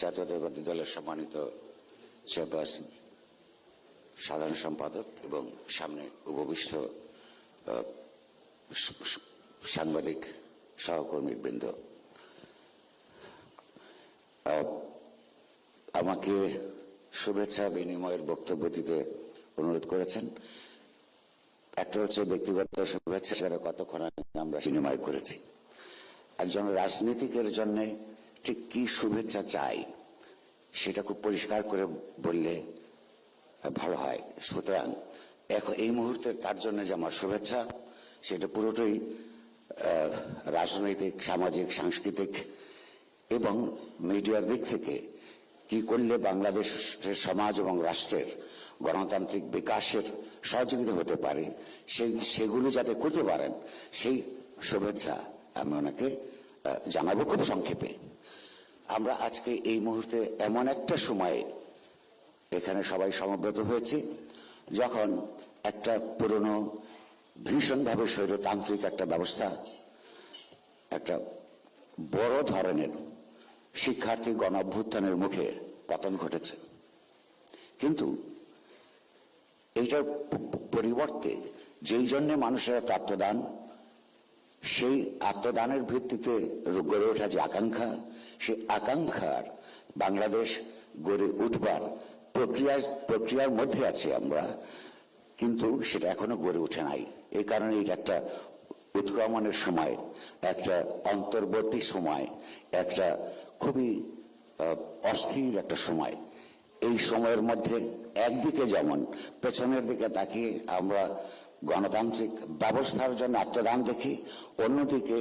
জাতীয়তাবাদী দলের সম্মানিত চেয়ারপারসন, সাধারণ সম্পাদক এবং সামনে উপবিষ্ট সাংবাদিক সহকর্মীবৃন্দ, আমাকে শুভেচ্ছা বিনিময়ের বক্তব্য দিতে অনুরোধ করেছেন। একটা হচ্ছে ব্যক্তিগত শুভেচ্ছা, সেটা কতক্ষণ আমরা বিনিময় করেছি। একজন রাজনীতিকের জন্য ঠিক কি শুভেচ্ছা চাই সেটা খুব পরিষ্কার করে বললে ভালো হয়। সুতরাং এখন এই মুহূর্তে তার জন্য যে আমার শুভেচ্ছা, সেটা পুরোটাই রাজনৈতিক, সামাজিক, সাংস্কৃতিক এবং মিডিয়ার দিক থেকে কি করলে বাংলাদেশের সমাজ এবং রাষ্ট্রের গণতান্ত্রিক বিকাশের সহযোগিতা হতে পারে, সেগুলো যাতে করতে পারেন, সেই শুভেচ্ছা আমি ওনাকে জানাবো খুব সংক্ষেপে। আমরা আজকে এই মুহূর্তে এমন একটা সময়ে এখানে সবাই সমবেত হয়েছি, যখন একটা পুরনো ভীষণভাবে স্বৈরতান্ত্রিক একটা ব্যবস্থা, একটা বড় ধরনের শিক্ষার্থী গণ অভ্যুত্থানের মুখে পতন ঘটেছে। কিন্তু এইটার পরিবর্তে যেই জন্য মানুষের আত্মদান, সেই আত্মদানের ভিত্তিতে গড়ে ওঠা যে আকাঙ্ক্ষা, সেই আকাঙ্ক্ষার বাংলাদেশ গড়ে উঠবার প্রক্রিয়ার মধ্যে আছি আমরা, কিন্তু সেটা এখনো গড়ে ওঠে নাই। এই কারণে এটা একটা উৎক্রমণের সময়, একটা অন্তর্বর্তী সময়, একটা খুবই অস্থির একটা সময়। এই সময়ের মধ্যে একদিকে যেমন পেছনের দিকে তাকিয়ে আমরা গণতান্ত্রিক ব্যবস্থার জন্য আত্মদান দেখি, অন্যদিকে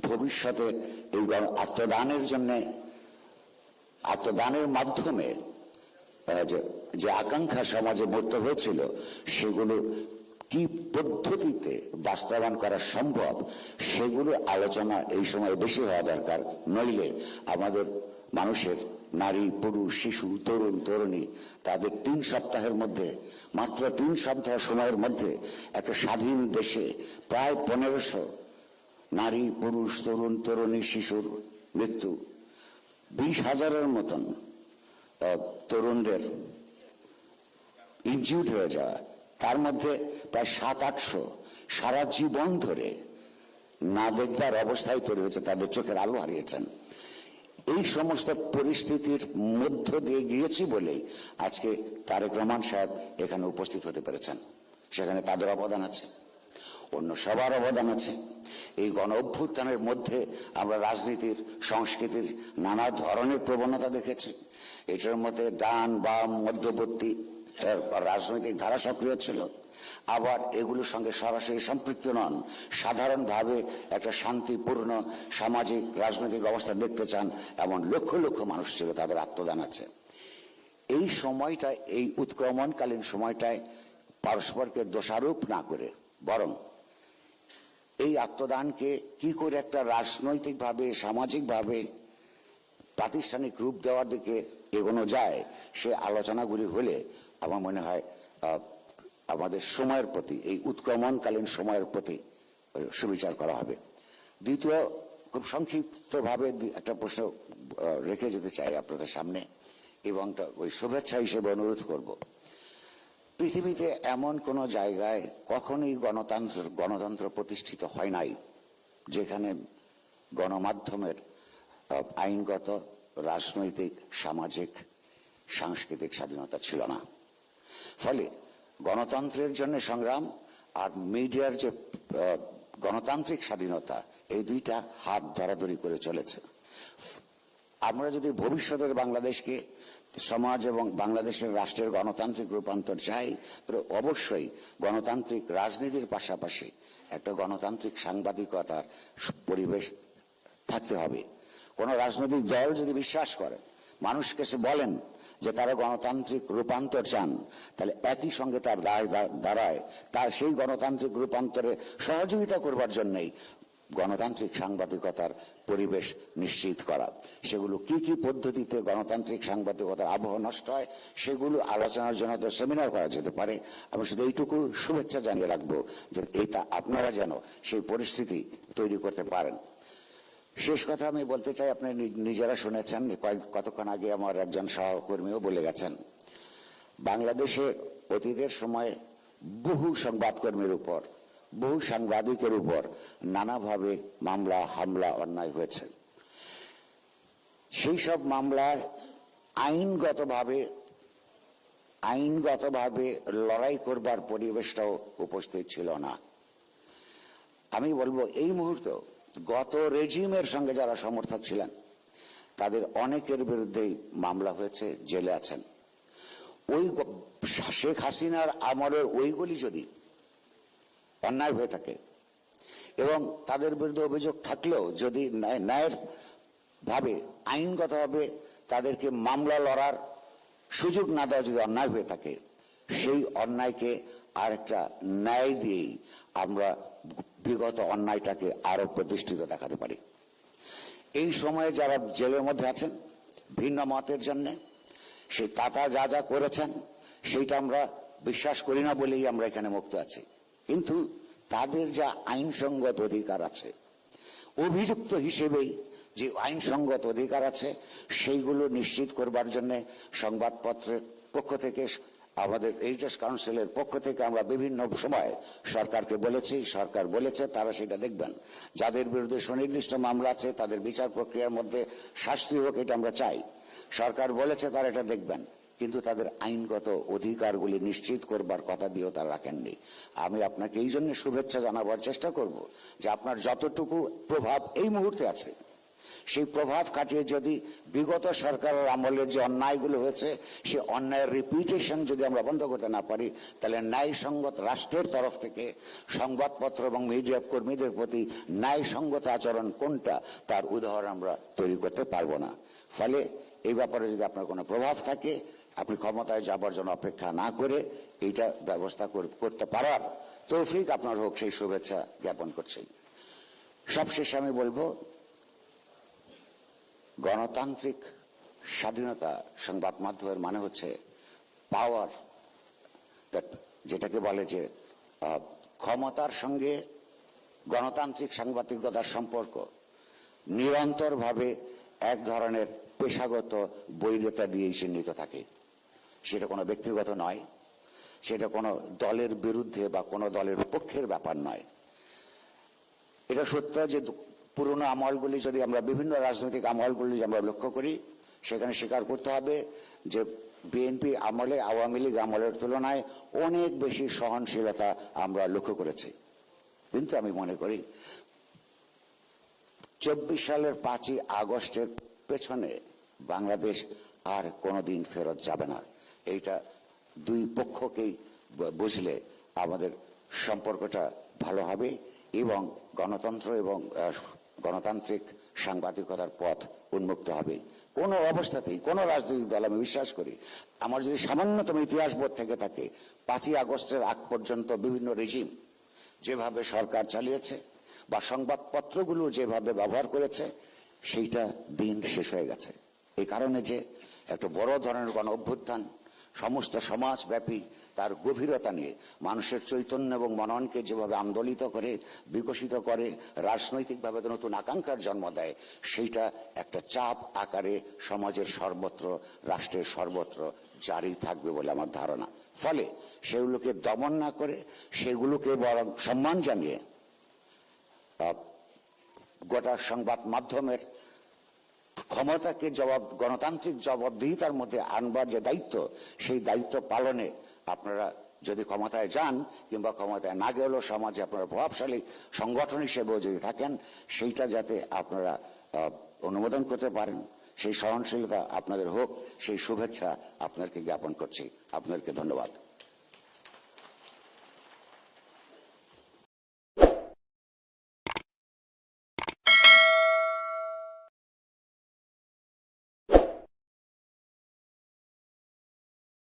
ভবিষ্যতে এই আত্মদানের জন্য, আত্মদানের মাধ্যমে যে আকাঙ্ক্ষা সমাজে মূর্ত হয়েছিল, সেগুলো কি পদ্ধতিতে বাস্তবায়ন করা সম্ভব, সেগুলো আলোচনা এই সময় বেশি হওয়া দরকার। নইলে আমাদের মানুষের, নারী, পুরুষ, শিশু, তরুণ, তরুণী, তাদের 3 সপ্তাহের মধ্যে, মাত্র 3 সপ্তাহ সময়ের মধ্যে একটা স্বাধীন দেশে প্রায় 1500 নারী, পুরুষ, তরুণ, তরুণী, শিশুর মৃত্যু, 20,000-এর মতন তরুণদের ইনজিউর্ড হয়ে যাওয়া, তার মধ্যে প্রায় 700-800 সারা জীবন ধরে না দেখবার অবস্থায় তৈরি হয়েছে, তাদের চোখের আলো হারিয়েছেন। এই সমস্ত পরিস্থিতির মধ্য দিয়ে গিয়েছি বলেই আজকে তারেক রহমান সাহেব এখানে উপস্থিত হতে পেরেছেন। সেখানে তাদের অবদান আছে, অন্য সবার অবদান আছে। এই গণ অভ্যুত্থানের মধ্যে আমরা রাজনীতির, সংস্কৃতির নানা ধরনের প্রবণতা দেখেছি। এটার মধ্যে ডান, বাম, মধ্যবর্তী রাজনৈতিক ধারা সক্রিয় ছিল, আবার এগুলোর সঙ্গে সরাসরি সম্পৃক্ত নন। সাধারণভাবে একটা শান্তিপূর্ণ সামাজিক রাজনৈতিক অবস্থা দেখতে চান এমন লক্ষ লক্ষ মানুষ ছিল, তাদের আত্মদান আছে। এই সময়টায়, এই উৎক্রমণকালীন সময়টায় পরস্পরকে দোষারোপ না করে, বরং এই আত্মদানকে কি করে একটা রাজনৈতিকভাবে, সামাজিকভাবে প্রাতিষ্ঠানিক রূপ দেওয়ার দিকে এগোনো যায়, সে আলোচনাগুলি হলে আমার মনে হয় আমাদের সময়ের প্রতি, এই উৎক্রমণকালীন সময়ের প্রতি সুবিচার করা হবে। দ্বিতীয়, খুব সংক্ষিপ্তভাবে একটা প্রশ্ন রেখে যেতে চাই আপনাদের সামনে, এবং ওই শুভেচ্ছা হিসেবে অনুরোধ করব। পৃথিবীতে এমন কোন জায়গায় কখনোই গণতন্ত্র প্রতিষ্ঠিত হয় নাই যেখানে গণমাধ্যমের আইনগত, রাজনৈতিক, সামাজিক, সাংস্কৃতিক স্বাধীনতা ছিল না। ফলে গণতন্ত্রের জন্য সংগ্রাম আর মিডিয়ার যে গণতান্ত্রিক স্বাধীনতা, এই দুইটা হাত ধরাধরি করে চলেছে। আমরা যদি ভবিষ্যতের বাংলাদেশকে, সমাজ এবং বাংলাদেশের রাষ্ট্রের গণতান্ত্রিক রূপান্তর চাই, তবে অবশ্যই গণতান্ত্রিক রাজনীতির পাশাপাশি একটা গণতান্ত্রিক সাংবাদিকতার পরিবেশ থাকতে হবে। কোন রাজনৈতিক দল যদি বিশ্বাস করে, মানুষকে সে বলেন যে তারা গণতান্ত্রিক রূপান্তর চান, তাহলে একই সঙ্গে তার দাঁড়ায় তার সেই গণতান্ত্রিক রূপান্তরে সহযোগিতা করবার জন্যই গণতান্ত্রিক সাংবাদিকতার পরিবেশ নিশ্চিত করা। সেগুলো কি কি পদ্ধতিতে গণতান্ত্রিক সাংবাদিকতার আবহ নষ্ট হয়, সেগুলো আলোচনার জন্য তো সেমিনার করা যেতে পারে। আমি শুধু এইটুকু শুভেচ্ছা জানিয়ে রাখবো যে এটা আপনারা যেন সেই পরিস্থিতি তৈরি করতে পারেন। শেষ কথা আমি বলতে চাই, আপনি নিজেরা শুনেছেন, কতক্ষণ আগে আমার একজন সহকর্মীও বলে গেছেন, বাংলাদেশে অতীতের সময় বহু সংবাদকর্মীর উপর, বহু সাংবাদিকের উপর নানাভাবে মামলা, হামলা, অন্যায় হয়েছে। সেই সব মামলায় আইনগতভাবে লড়াই করবার পরিবেশটাও উপস্থিত ছিল না। আমি বলবো এই মুহূর্তে গত রেজিমের সঙ্গে যারা সমর্থক ছিলেন তাদের অনেকের বিরুদ্ধেই মামলা হয়েছে, জেলে আছেন। ওই শেখ হাসিনার আমলের ওইগুলি যদি অন্যায় হয়ে থাকে এবং তাদের বিরুদ্ধে অভিযোগ থাকলেও যদি ন্যায়ের ভাবে, আইনগতভাবে তাদেরকে মামলা লড়ার সুযোগ না দেওয়া যদি অন্যায় হয়ে থাকে, সেই অন্যায়কে আরেকটা ন্যায় দিয়েই আমরা বিগত অন্যায়টাকে আরো প্রতিষ্ঠিত দেখাতে পারি। এই সময়ে যারা জেলের মধ্যে আছেন ভিন্ন মতের জন্য, সেই কাকা যা যা করেছেন সেইটা আমরা বিশ্বাস করি না বলেই আমরা এখানে মুক্ত আছি, কিন্তু তাদের যা আইনসঙ্গত অধিকার আছে, অভিযুক্ত হিসেবেই যে আইনসঙ্গত অধিকার আছে, সেইগুলো নিশ্চিত করবার জন্য সংবাদপত্রের পক্ষ থেকে, আমাদের এডিটর্স কাউন্সিলের পক্ষ থেকে আমরা বিভিন্ন সময় সরকারকে বলেছি, সরকার বলেছে তারা সেটা দেখবেন। যাদের বিরুদ্ধে সুনির্দিষ্ট মামলা আছে তাদের বিচার প্রক্রিয়ার মধ্যে শাস্তি হোক, এটা আমরা চাই। সরকার বলেছে তারা এটা দেখবেন, কিন্তু তাদের আইনগত অধিকারগুলি নিশ্চিত করবার কথা দিয়েও তারা রাখেননি। আমি আপনাকে এই জন্য শুভেচ্ছা জানাবার চেষ্টা করব যে আপনার যতটুকু প্রভাব এই মুহূর্তে আছে, সেই প্রভাব কাটিয়ে যদি বিগত সরকারের আমলের যে অন্যায়গুলো হয়েছে সেই অন্যায়ের রিপিটেশন যদি আমরা বন্ধ করতে না পারি, তাহলে ন্যায়সঙ্গত রাষ্ট্রের তরফ থেকে সংবাদপত্র এবং মিডিয়া কর্মীদের প্রতি ন্যায়সঙ্গত আচরণ কোনটা তার উদাহরণ আমরা তৈরি করতে পারবো না। ফলে এই ব্যাপারে যদি আপনার কোনো প্রভাব থাকে, আপনি ক্ষমতায় যাবার জন্য অপেক্ষা না করে এইটা ব্যবস্থা করতে পারার তৌফিক আপনার হোক, সেই শুভেচ্ছা জ্ঞাপন করছি। সবশেষে আমি বলবো, গণতান্ত্রিক স্বাধীনতা সংবাদ মাধ্যমের মানে হচ্ছে পাওয়ার, যেটাকে বলে যে ক্ষমতার সঙ্গে গণতান্ত্রিক সাংবাদিকতার সম্পর্ক নিরন্তরভাবে এক ধরনের পেশাগত বৈধতা দিয়েই চিহ্নিত থাকে। সেটা কোনো ব্যক্তিগত নয়, সেটা কোনো দলের বিরুদ্ধে বা কোনো দলের পক্ষের ব্যাপার নয়। এটা সত্য যে পুরনো আমলগুলি যদি আমরা, বিভিন্ন রাজনৈতিক আমলগুলি আমরা লক্ষ্য করি, সেখানে স্বীকার করতে হবে যে বিএনপি আমলে আওয়ামী লীগ আমলের তুলনায় অনেক বেশি সহনশীলতা আমরা লক্ষ্য করেছি। কিন্তু আমি মনে করি 24 সালের 5ই আগস্টের পেছনে বাংলাদেশ আর কোনোদিন ফেরত যাবে না। এইটা দুই পক্ষকেই বুঝলে আমাদের সম্পর্কটা ভালো হবে এবং গণতন্ত্র এবং গণতান্ত্রিক সাংবাদিকতার পথ উন্মুক্ত হবে। কোনো অবস্থাতেই কোনো রাজনৈতিক দল, আমি বিশ্বাস করি, আমার যদি সামান্যতম ইতিহাস বোধ থেকে থাকে, 5ই আগস্টের আগ পর্যন্ত বিভিন্ন রেজিম যেভাবে সরকার চালিয়েছে বা সংবাদপত্রগুলো যেভাবে ব্যবহার করেছে, সেইটা দিন শেষ হয়ে গেছে। এই কারণে যে একটা বড় ধরনের গণ অভ্যুত্থান সমস্ত সমাজব্যাপী তার গভীরতা নিয়ে মানুষের চৈতন্য এবং মননকে যেভাবে আন্দোলিত করে, বিকশিত করে, রাজনৈতিকভাবে নতুন আকাঙ্ক্ষার জন্ম দেয়, সেইটা একটা চাপ আকারে সমাজের সর্বত্র, রাষ্ট্রের সর্বত্র জারি থাকবে বলে আমার ধারণা। ফলে সেগুলোকে দমন না করে সেগুলোকে বরং সম্মান জানিয়ে গোটা সংবাদ মাধ্যমের ক্ষমতাকে গণতান্ত্রিক জবাবদিহিতার মধ্যে আনবার যে দায়িত্ব, সেই দায়িত্ব পালনে আপনারা যদি ক্ষমতায় যান কিংবা ক্ষমতায় না গেলেও সমাজে আপনারা প্রভাবশালী সংগঠন হিসেবেও যদি থাকেন, সেইটা যাতে আপনারা অনুমোদন করতে পারেন, সেই সহনশীলতা আপনাদের হোক, সেই শুভেচ্ছা আপনাদেরকে জ্ঞাপন করছি। আপনাদেরকে ধন্যবাদ।